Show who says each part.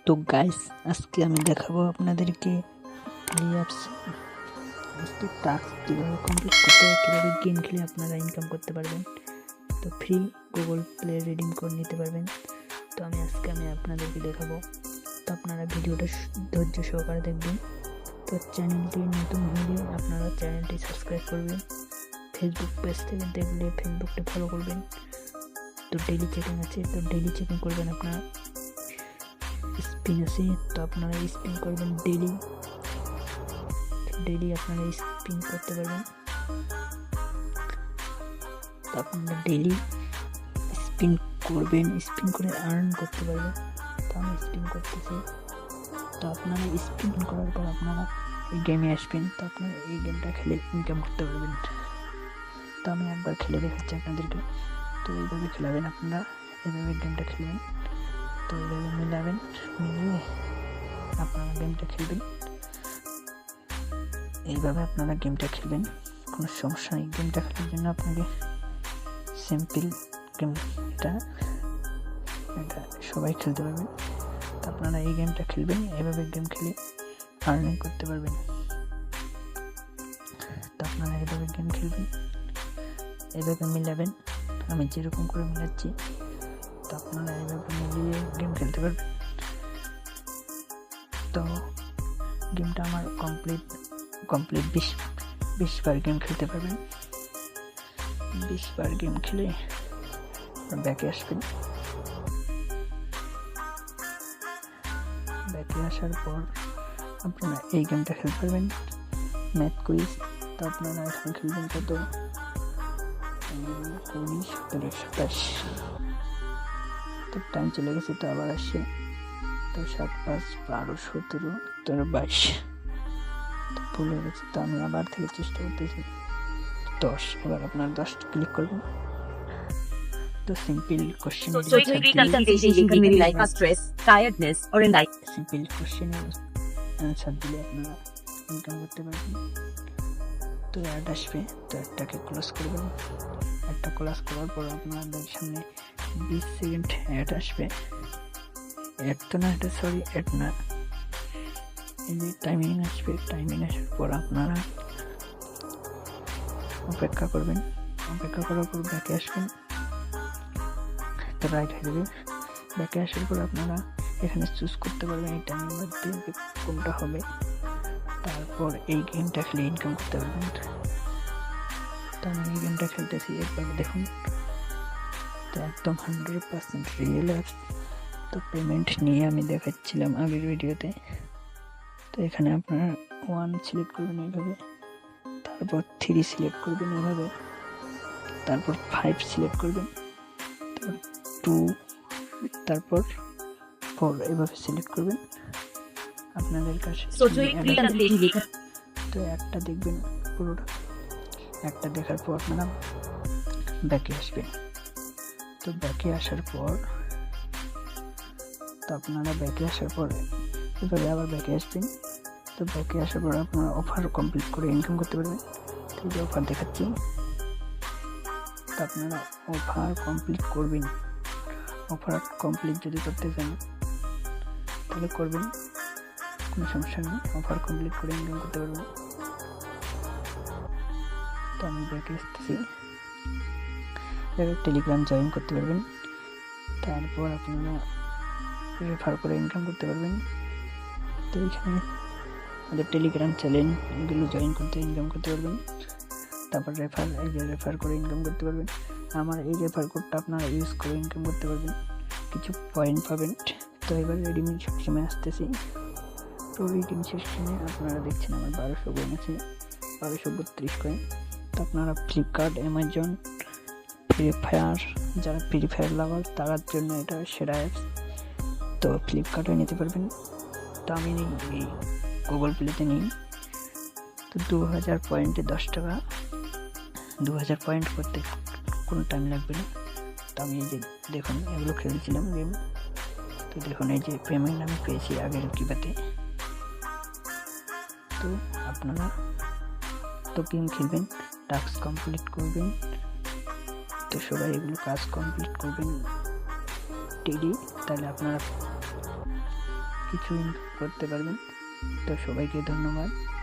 Speaker 1: তো গাইস আজকে আমি দেখাবো আপনাদেরকে প্লেয়ার্স আজকে টাস্ক কীভাবে কমপ্লিট করতে হয়, কীভাবে গেম খেলে আপনারা ইনকাম করতে পারবেন। তো free Google play reading code নিতে পারবেন। তো আমি আপনাদেরকে দেখাবো। তো আপনারা ভিডিওটা ধৈর্য সহকারে দেখবেন। তো চ্যানেলটি নতুন হলে আপনারা চ্যানেলটি সাবস্ক্রাইব করবেন। ফেসবুক পেজ থেকে দেখলে ফেসবুকটা ফলো করবেন। তো ডেইলি চেকিং আছে, তো ডেইলি চেকিং করবেন। আপনারা স্পিন আছে, তো আপনারা স্পিন করবেন ডেইলি আপনারা স্পিন করতে পারবেন। তো আপনারা ডেইলি স্পিন করবেন, স্পিন করে আর্ন করতে পারবেন। তো আমি স্পিন করতেছি। তো আপনারা স্পিন করার পর আপনারা এই গেমে আসবেন। তো আপনারা এই গেমটা খেলে ইনকাম করতে পারবেন। তো আমি একবার খেলে দেখাচ্ছি আপনাদেরকে। তো এইভাবে খেলাবেন, আপনারা এইভাবে গেমটা খেলবেন। তো এইভাবে মিলিয়ে আপনারা গেমটা খেলবেন। এইভাবে আপনারা গেমটা খেলবেন, কোনো সমস্যা নেই। গেমটা খেলার জন্য আপনাকে সিম্পল গেম, এটা সবাই খেলতে পারবেন। তো আপনারা এই গেমটা খেলবেন, এভাবে গেম খেলে আর্নিং করতে পারবেন। তো আপনারা এভাবে গেম খেলবেন, এভাবে মিলাবেন। আমি যেরকম করে মিলাচ্ছি, তো আপনারা এইভাবে মিলিয়ে গেম খেলতে পারবেন। তো গেমটা আমার কমপ্লিট 20 বার গেম খেলতে পারবেন। 20 বার গেম খেলে ব্যাকে আসবেন। ব্যাকে আসার পর আপনারা এই গেমটা খেলতে পারবেন, ম্যাথ কুইজ। তো আপনারা এখন খেলবেন কত 19, 17, 27। তো টাইম চলে গেছে, তো আবার আসছে। তো 7, 5, 12, 17, 17, 22 তো ভুল হয়ে গেছে। তো আমি আবার থেকে চেষ্টা করতেছি 10। এবার আপনার 10 ক্লিক করবেন। তো সিম্পল কোশ্চেন, সিম্পল কোশ্চেনের অ্যান্সার দিলে আপনারা ইনকাম করতে পারবেন। তো অ্যাড আসবে, তো অ্যাডটাকে ক্লোজ করবেন। অ্যাডটা ক্লোজ করার পর আপনাদের সামনে 20 সেকেন্ড অ্যাড আসবে। অ্যাড না, এই যে টাইমিং আসবে। টাইমিং আসার পর আপনারা অপেক্ষা করবেন। অপেক্ষা করার পর ব্যাকে আসবেন। তো রাইট হয়ে যাবে। ব্যাকে আসার পর আপনারা এখানে চুজ করতে পারবেন এই টাইমের মধ্যে কোনটা হবে। তারপর এই গেমটা খেলে ইনকাম করতে পারবেন। তো আমি এই গেমটা খেলতেছি, একবার দেখুন। তো একদম 100% রিয়েল অ্যাপস। তো পেমেন্ট নিয়ে আমি দেখাচ্ছিলাম আগের ভিডিওতে। তো এখানে আপনারা 1 সিলেক্ট করবেন এইভাবে, তারপর 3 সিলেক্ট করবেন এভাবে, তারপর 5 সিলেক্ট করবেন, তারপর 2, তারপর 4 এভাবে সিলেক্ট করবেন। আপনাদের কাছে তো একটা দেখবেন পুরোটা। একটা দেখার পর আপনারা ব্যাকে আসবেন। তো ব্যাকে আসার পর এভাবে আবার ব্যাকে আসবেন। তো ব্যাকে আসার পর আপনারা অফার কমপ্লিট করে ইনকাম করতে পারবেন। তো এই যে অফার দেখাচ্ছি, তো আপনারা অফার কমপ্লিট করবেন। অফার কমপ্লিট যদি করতে চান তাহলে করবেন, কোনো সমস্যা নেই। অফার কমপ্লিট করে ইনকাম করতে পারবেন। তো আমি ব্যাকে আসতেছি। টেলিগ্রাম জয়েন করতে পারবেন। তারপর আপনারা রেফার করে ইনকাম করতে পারবেন। তো এখানে আমাদের টেলিগ্রাম চ্যানেল, এগুলো জয়েন করতে ইনকাম করতে পারবেন। তারপর রেফার করে ইনকাম করতে পারবেন। আমার এই রেফার কোডটা আপনারা ইউজ করে ইনকাম করতে পারবেন, কিছু পয়েন্ট পাবেন। তো এবার রিডিম সেকশনে আসতেছি। তো রিডিম সেকশনে আপনারা দেখছেন আমার 1200 কয়েন আছে, 1232 কয়েন। তো আপনারা ফ্লিপকার্ট, অ্যামাজন, ফ্রি ফায়ার, যারা ফ্রি ফায়ার লাভার তার জন্য এটা সেরা অ্যাপস। তো ফ্লিপকার্টে নিতে পারবেন। তো আমি এই গুগল প্লেতে নিই। তো 2000 পয়েন্টে 10 টাকা। 2000 পয়েন্ট করতে কোনো টাইম লাগবে না। তো আমি এই যে দেখুন এগুলো খেলছিলাম গেম। তো দেখুন এই যে পেমেন্ট আমি পেয়েছি আগের কিবাতে। তো আপনারা তো গেম খেলবেন, টাস্ক কমপ্লিট করবেন। তো সবাই এগুলো কাজ কমপ্লিট করবেন ডেইলি, তাহলে আপনারা কিছু ইনকাম করতে পারবেন। তো সবাইকে ধন্যবাদ।